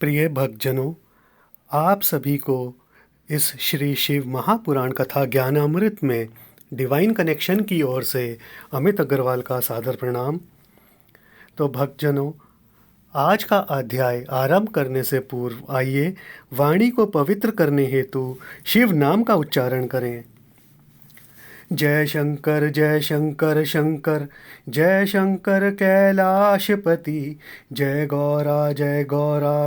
प्रिय भक्तजनों, आप सभी को इस श्री शिव महापुराण कथा ज्ञानामृत में डिवाइन कनेक्शन की ओर से अमित अग्रवाल का सादर प्रणाम। तो भक्तजनों, आज का अध्याय आरंभ करने से पूर्व आइए वाणी को पवित्र करने हेतु शिव नाम का उच्चारण करें। जय शंकर शंकर जय शंकर कैलाशपति, जय गौरा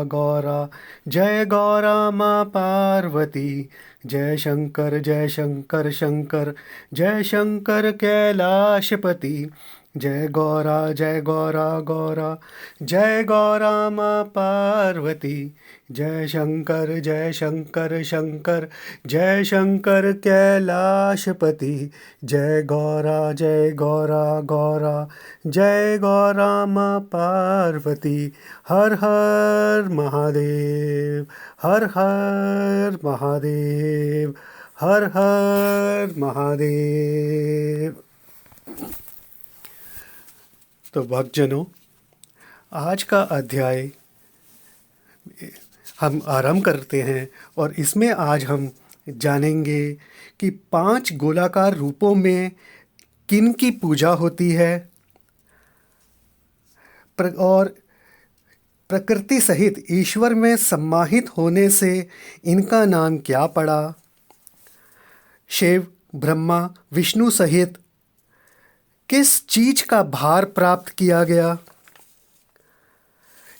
गौरा, जय गौरा माँ पार्वती। जय शंकर शंकर जय शंकर कैलाशपति, जय गौरा गौरा, जय गौरा माँ पार्वती। जय शंकर शंकर जय शंकर कैलाशपति, जय गौरा गौरा, जय गौरा माँ पार्वती। हर हर महादेव, हर हर महादेव, हर हर महादेव। तो भक्तजनों, आज का अध्याय हम आरंभ करते हैं और इसमें आज हम जानेंगे कि 5 गोलाकार रूपों में किन की पूजा होती है और प्रकृति सहित ईश्वर में सम्माहित होने से इनका नाम क्या पड़ा। शिव, ब्रह्मा, विष्णु सहित किस चीज का भार प्राप्त किया गया।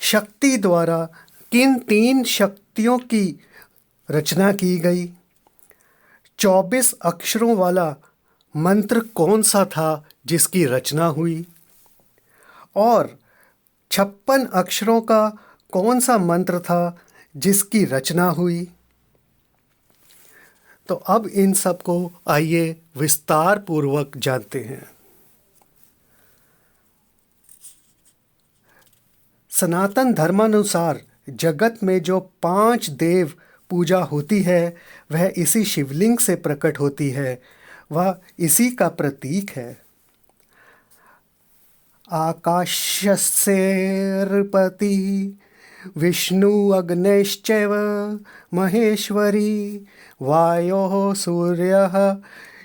शक्ति द्वारा किन 3 शक्तियों की रचना की गई। 24 अक्षरों वाला मंत्र कौन सा था जिसकी रचना हुई, और 56 अक्षरों का कौन सा मंत्र था जिसकी रचना हुई। तो अब इन सब को आइए विस्तार पूर्वक जानते हैं। सनातन धर्मानुसार जगत में जो 5 देव पूजा होती है वह इसी शिवलिंग से प्रकट होती है, वह इसी का प्रतीक है। आकाशस्यर्पति विष्णु अग्नेश्चैव महेश्वरी, वायोः सूर्यः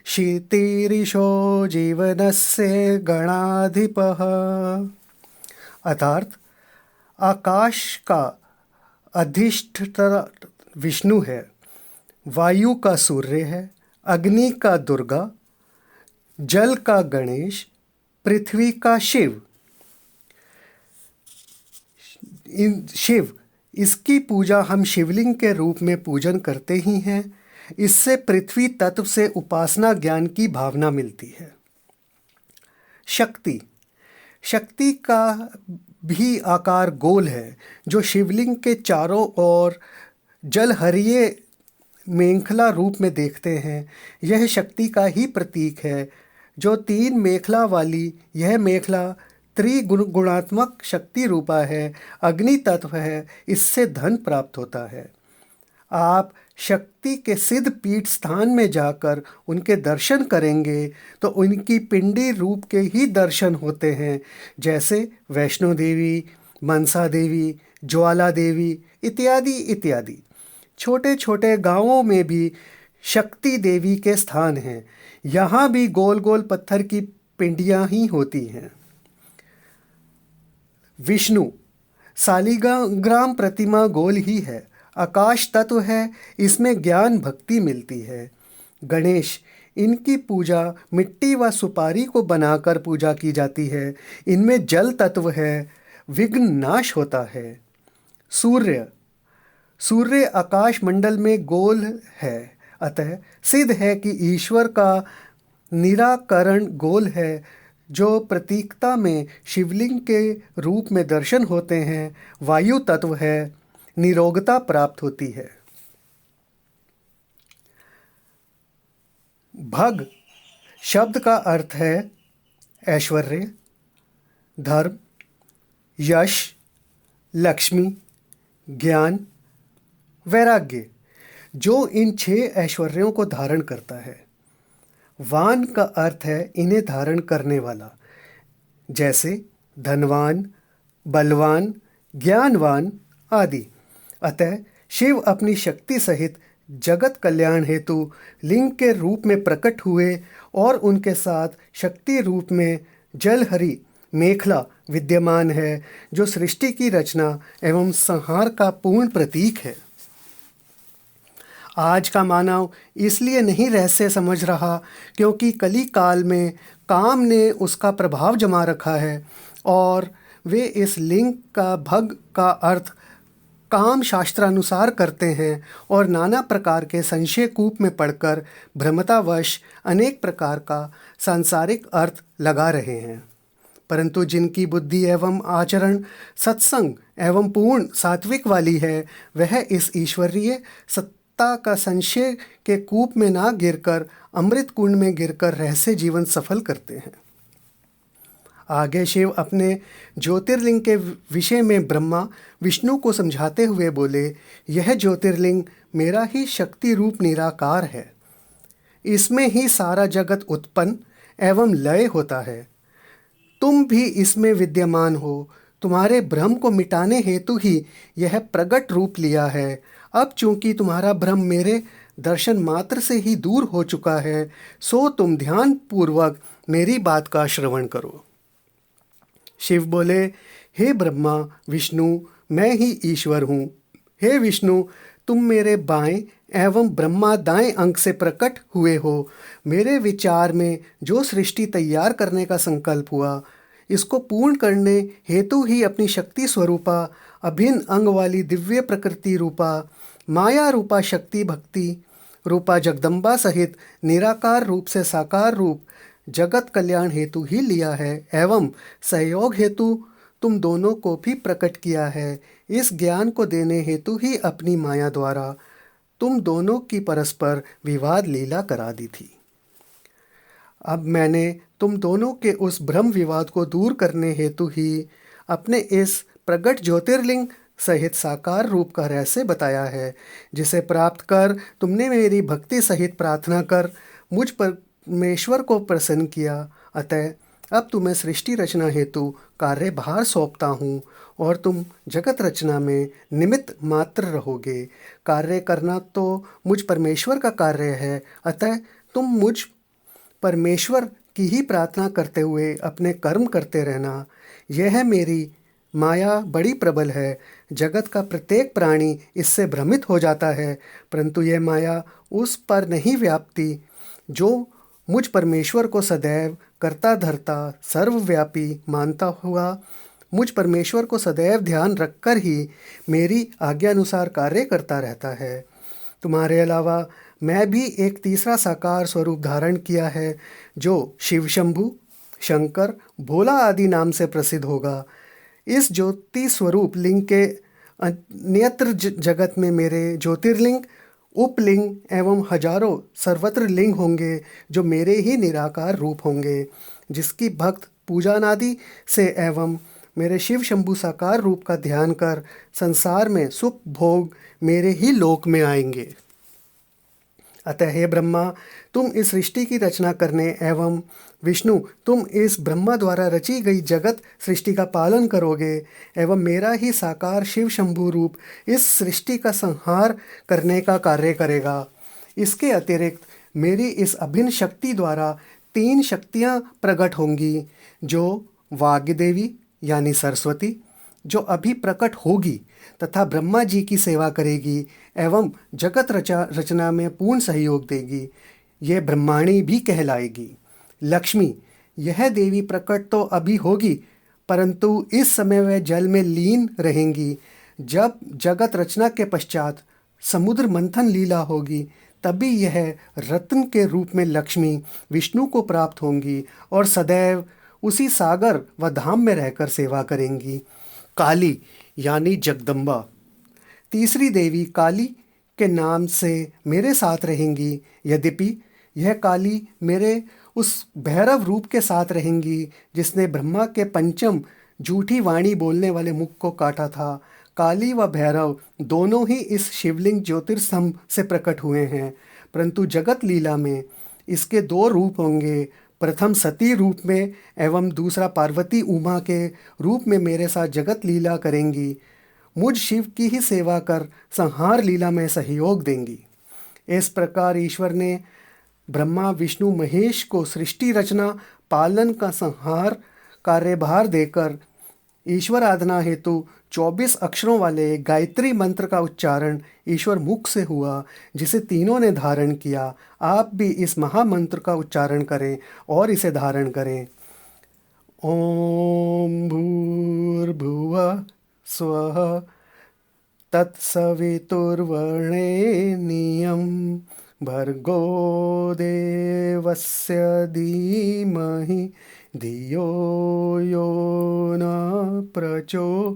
क्षितिरिषो जीवनस्य गणाधिपः। अर्थात आकाश का अधिष्ठाता विष्णु है, वायु का सूर्य है, अग्नि का दुर्गा, जल का गणेश, पृथ्वी का शिव। शिव, इसकी पूजा हम शिवलिंग के रूप में पूजन करते ही हैं। इससे पृथ्वी तत्व से उपासना ज्ञान की भावना मिलती है। शक्ति, शक्ति का भी आकार गोल है, जो शिवलिंग के चारों ओर जलहरीय मेखला रूप में देखते हैं। यह शक्ति का ही प्रतीक है। जो 3 मेखला वाली यह मेखला त्रिगुणात्मक शक्ति रूपा है, अग्नि तत्व है, इससे धन प्राप्त होता है। आप शक्ति के सिद्ध पीठ स्थान में जाकर उनके दर्शन करेंगे तो उनकी पिंडी रूप के ही दर्शन होते हैं, जैसे वैष्णो देवी, मनसा देवी, ज्वाला देवी इत्यादि इत्यादि। छोटे छोटे गांवों में भी शक्ति देवी के स्थान हैं। यहाँ भी गोल गोल पत्थर की पिंडियाँ ही होती हैं। विष्णु, सालिग्राम प्रतिमा गोल ही है, आकाश तत्व है, इसमें ज्ञान भक्ति मिलती है। गणेश, इनकी पूजा मिट्टी व सुपारी को बनाकर पूजा की जाती है। इनमें जल तत्व है, विघ्न नाश होता है। सूर्य, सूर्य आकाश मंडल में गोल है, अतः सिद्ध है कि ईश्वर का निराकरण गोल है। जो प्रतीकता में शिवलिंग के रूप में दर्शन होते हैं, वायु तत्व है, निरोगता प्राप्त होती है। भग शब्द का अर्थ है ऐश्वर्य, धर्म, यश, लक्ष्मी, ज्ञान, वैराग्य, जो इन 6 ऐश्वर्यों को धारण करता है। वान का अर्थ है इन्हें धारण करने वाला, जैसे धनवान, बलवान, ज्ञानवान आदि। अतः शिव अपनी शक्ति सहित जगत कल्याण हेतु लिंग के रूप में प्रकट हुए और उनके साथ शक्ति रूप में जलहरी मेखला विद्यमान है, जो सृष्टि की रचना एवं संहार का पूर्ण प्रतीक है। आज का मानव इसलिए नहीं रहस्य समझ रहा क्योंकि कली काल में काम ने उसका प्रभाव जमा रखा है और वे इस लिंग का भग का अर्थ काम शास्त्रानुसार करते हैं और नाना प्रकार के संशय कूप में पड़कर भ्रमतावश अनेक प्रकार का सांसारिक अर्थ लगा रहे हैं। परंतु जिनकी बुद्धि एवं आचरण सत्संग एवं पूर्ण सात्विक वाली है, वह इस ईश्वरीय सत्ता का संशय के कूप में ना गिरकर अमृत कुंड में गिरकर रहस्य जीवन सफल करते हैं। आगे शिव अपने ज्योतिर्लिंग के विषय में ब्रह्मा विष्णु को समझाते हुए बोले, यह ज्योतिर्लिंग मेरा ही शक्ति रूप निराकार है। इसमें ही सारा जगत उत्पन्न एवं लय होता है। तुम भी इसमें विद्यमान हो। तुम्हारे भ्रम को मिटाने हेतु ही यह प्रगट रूप लिया है। अब चूंकि तुम्हारा भ्रम मेरे दर्शन मात्र से ही दूर हो चुका है, सो तुम ध्यान पूर्वक मेरी बात का श्रवण करो। शिव बोले, हे ब्रह्मा विष्णु, मैं ही ईश्वर हूँ। हे विष्णु, तुम मेरे बाएं एवं ब्रह्मा दाएं अंग से प्रकट हुए हो। मेरे विचार में जो सृष्टि तैयार करने का संकल्प हुआ, इसको पूर्ण करने हेतु ही अपनी शक्ति स्वरूपा अभिन्न अंग वाली दिव्य प्रकृति रूपा माया रूपा शक्ति भक्ति रूपा जगदम्बा सहित निराकार रूप से साकार रूप जगत कल्याण हेतु ही लिया है एवं सहयोग हेतु तुम दोनों को भी प्रकट किया है। इस ज्ञान को देने हेतु ही अपनी माया द्वारा तुम दोनों की परस्पर विवाद लीला करा दी थी। अब मैंने तुम दोनों के उस भ्रम विवाद को दूर करने हेतु ही अपने इस प्रगट ज्योतिर्लिंग सहित साकार रूप का रहस्य बताया है, जिसे प्राप्त कर तुमने मेरी भक्ति सहित प्रार्थना कर मुझ परमेश्वर को प्रसन्न किया। अतः अब तुम्हें सृष्टि रचना हेतु कार्यभार सौंपता हूँ और तुम जगत रचना में निमित्त मात्र रहोगे। कार्य करना तो मुझ परमेश्वर का कार्य है, अतः तुम मुझ परमेश्वर की ही प्रार्थना करते हुए अपने कर्म करते रहना। यह मेरी माया बड़ी प्रबल है। जगत का प्रत्येक प्राणी इससे भ्रमित हो जाता है, परंतु यह माया उस पर नहीं व्यापती जो मुझ परमेश्वर को सदैव करता धरता सर्वव्यापी मानता हुआ मुझ परमेश्वर को सदैव ध्यान रखकर ही मेरी आज्ञानुसार कार्य करता रहता है। तुम्हारे अलावा मैं भी एक तीसरा साकार स्वरूप धारण किया है, जो शिव शंभु, शंकर, भोला आदि नाम से प्रसिद्ध होगा। इस ज्योति स्वरूप लिंग के अन्यत्र जगत में मेरे ज्योतिर्लिंग, उपलिंग एवं हजारों सर्वत्र लिंग होंगे, जो मेरे ही निराकार रूप होंगे, जिसकी भक्त पूजनादि से एवं मेरे शिव शंभु साकार रूप का ध्यान कर संसार में सुख भोग मेरे ही लोक में आएंगे। अतः हे ब्रह्मा, तुम इस सृष्टि की रचना करने एवं विष्णु, तुम इस ब्रह्मा द्वारा रची गई जगत सृष्टि का पालन करोगे एवं मेरा ही साकार शिव शंभु रूप इस सृष्टि का संहार करने का कार्य करेगा। इसके अतिरिक्त मेरी इस अभिन्न शक्ति द्वारा 3 शक्तियाँ प्रकट होंगी, जो वाग्देवी यानी सरस्वती, जो अभी प्रकट होगी तथा ब्रह्मा जी की सेवा करेगी एवं जगत रचना में पूर्ण सहयोग देगी। यह ब्रह्माणी भी कहलाएगी। लक्ष्मी, यह देवी प्रकट तो अभी होगी, परंतु इस समय वह जल में लीन रहेंगी। जब जगत रचना के पश्चात समुद्र मंथन लीला होगी, तभी यह रत्न के रूप में लक्ष्मी विष्णु को प्राप्त होंगी और सदैव उसी सागर व धाम में रहकर सेवा करेंगी। काली यानी जगदम्बा, तीसरी देवी काली के नाम से मेरे साथ रहेंगी। यद्यपि यह काली मेरे उस भैरव रूप के साथ रहेंगी जिसने ब्रह्मा के पंचम झूठी वाणी बोलने वाले मुख को काटा था। काली व भैरव दोनों ही इस शिवलिंग ज्योतिर्स्तंभ से प्रकट हुए हैं, परंतु जगत लीला में इसके 2 रूप होंगे। प्रथम सती रूप में एवं दूसरा पार्वती उमा के रूप में मेरे साथ जगत लीला करेंगी। मुझ शिव की ही सेवा कर संहार लीला में सहयोग देंगी। इस प्रकार ईश्वर ने ब्रह्मा विष्णु महेश को सृष्टि रचना पालन का संहार कार्यभार देकर ईश्वर आराधना हेतु 24 अक्षरों वाले गायत्री मंत्र का उच्चारण ईश्वर मुख से हुआ, जिसे तीनों ने धारण किया। आप भी इस महामंत्र का उच्चारण करें और इसे धारण करें। ओम भूर्भुवः स्वः तत्सवितुर्वरेण्यं भर्गो देवस्य धीमहि धियो यो न प्रचोदयात्।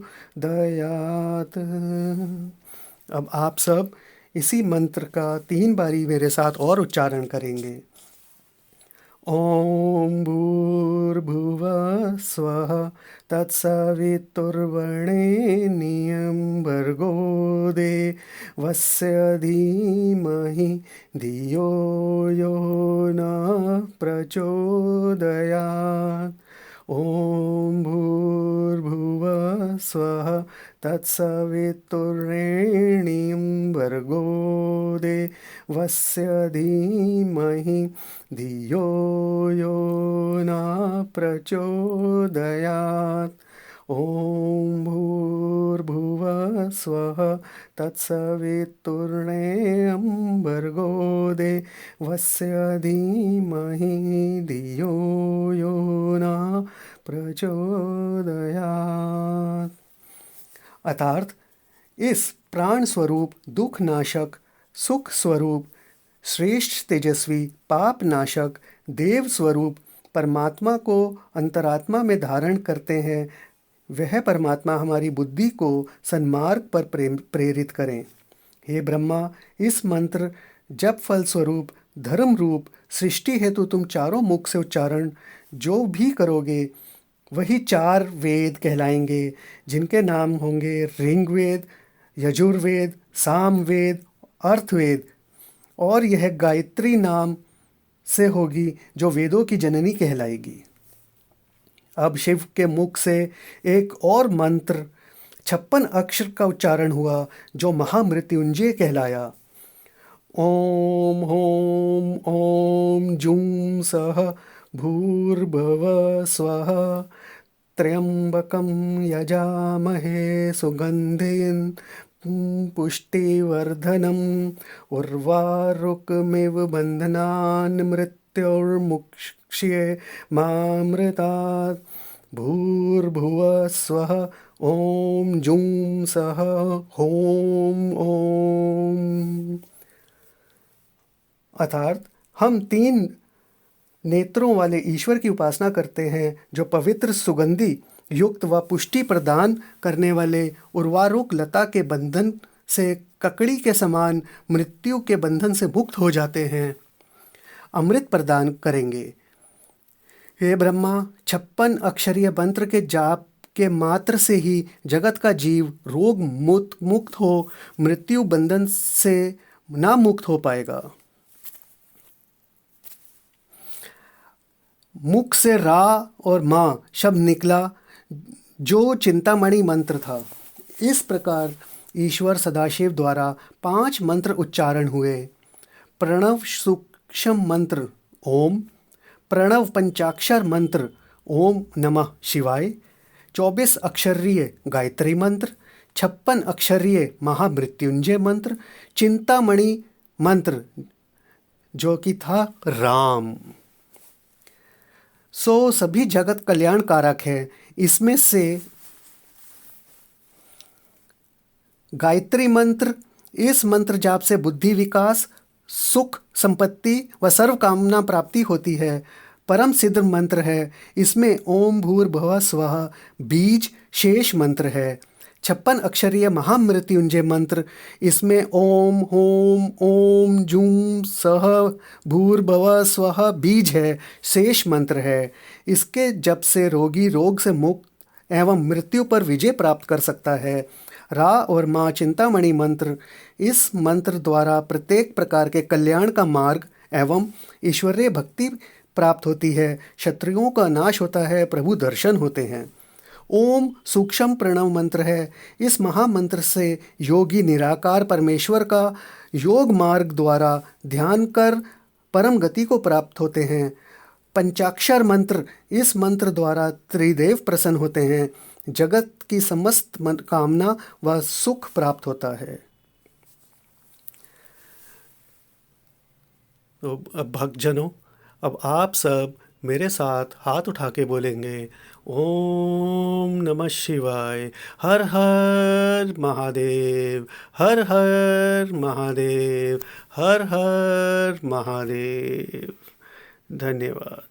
अब आप सब इसी मंत्र का 3 बारी मेरे साथ और उच्चारण करेंगे। ओम भूर्भुवः स्वः तत्सवितुर्वरेण्यं भर्गो देवस्य धीमहि धियो यो न प्रचोदयात्। ओम भूर्भुवः स्वः तत्सवितुर्वरेण्यं भर्गो देवस्य धीमहि धियो यो न प्रचोदयात्। ओम भूर्भुवः स्वः तत्सवितुर्वरेण्यं भर्गो देवस्य धीमहि धियो यो न प्रचोदयात्। अर्थात इस प्राण स्वरूप, दुख नाशक, सुख स्वरूप, श्रेष्ठ तेजस्वी, पाप नाशक, देव स्वरूप परमात्मा को अंतरात्मा में धारण करते हैं। वह परमात्मा हमारी बुद्धि को सन्मार्ग पर प्रेरित करें। हे ब्रह्मा, इस मंत्र जप फल स्वरूप, धर्म रूप सृष्टि हेतु तुम चारों मुख से उच्चारण जो भी करोगे वही 4 वेद कहलाएंगे, जिनके नाम होंगे ऋग्वेद, यजुर्वेद, सामवेद, अर्थवेद। और यह गायत्री नाम से होगी जो वेदों की जननी कहलाएगी। अब शिव के मुख से एक और मंत्र 56 अक्षर का उच्चारण हुआ जो महामृत्युंजय कहलाया। ओम होम ओम जुं सः भूर्भुवः स्वः त्र्यंबकं यजामहे सुगंधिं पुष्टिवर्धनम् उर्वारुकमिव बन्धनान् मृत्योर्मुक्ष्ये मामृतात्। भूर्भुवः स्वः ओम जुं सः होम ओम। अर्थात हम 3 नेत्रों वाले ईश्वर की उपासना करते हैं, जो पवित्र, सुगंधि युक्त व पुष्टि प्रदान करने वाले उर्वारुक लता के बंधन से ककड़ी के समान मृत्यु के बंधन से मुक्त हो जाते हैं, अमृत प्रदान करेंगे। हे ब्रह्मा, 56 अक्षरीय मंत्र के जाप के मात्र से ही जगत का जीव रोग मुक्त हो मृत्यु बंधन से ना मुक्त हो पाएगा। मुख से रा और माँ शब्द निकला जो चिंतामणि मंत्र था। इस प्रकार ईश्वर सदाशिव द्वारा 5 मंत्र उच्चारण हुए। प्रणव सूक्ष्म मंत्र ओम, प्रणव पंचाक्षर मंत्र ओम नमः शिवाय, 24 अक्षरीय गायत्री मंत्र, 56 अक्षरीय महामृत्युंजय मंत्र, चिंतामणि मंत्र जो कि था राम। सभी जगत कल्याण कारक है। इसमें से गायत्री मंत्र, इस मंत्र जाप से बुद्धि विकास, सुख, संपत्ति व सर्व कामना प्राप्ति होती है। परम सिद्ध मंत्र है। इसमें ओम भूर्भुवः स्वः बीज शेष मंत्र है। 56 अक्षरीय महामृत्युंजय मंत्र, इसमें ओम होम ओम जुं सः भूर्भुवः स्वः बीज है, शेष मंत्र है। इसके जप से रोगी रोग से मुक्त एवं मृत्यु पर विजय प्राप्त कर सकता है। रा और माँ चिंतामणि मंत्र, इस मंत्र द्वारा प्रत्येक प्रकार के कल्याण का मार्ग एवं ईश्वरीय भक्ति प्राप्त होती है। शत्रुओं का नाश होता है, प्रभु दर्शन होते हैं। ओम सूक्ष्म प्रणव मंत्र है। इस महामंत्र से योगी निराकार परमेश्वर का योग मार्ग द्वारा ध्यान कर परम गति को प्राप्त होते हैं। पंचाक्षर मंत्र, इस मंत्र द्वारा त्रिदेव प्रसन्न होते हैं। जगत की समस्त कामना व सुख प्राप्त होता है। तो अब भक्तजनों, अब आप सब मेरे साथ हाथ उठा के बोलेंगे, ओम नमः शिवाय, हर हर महादेव, हर हर महादेव, हर हर महादेव। धन्यवाद।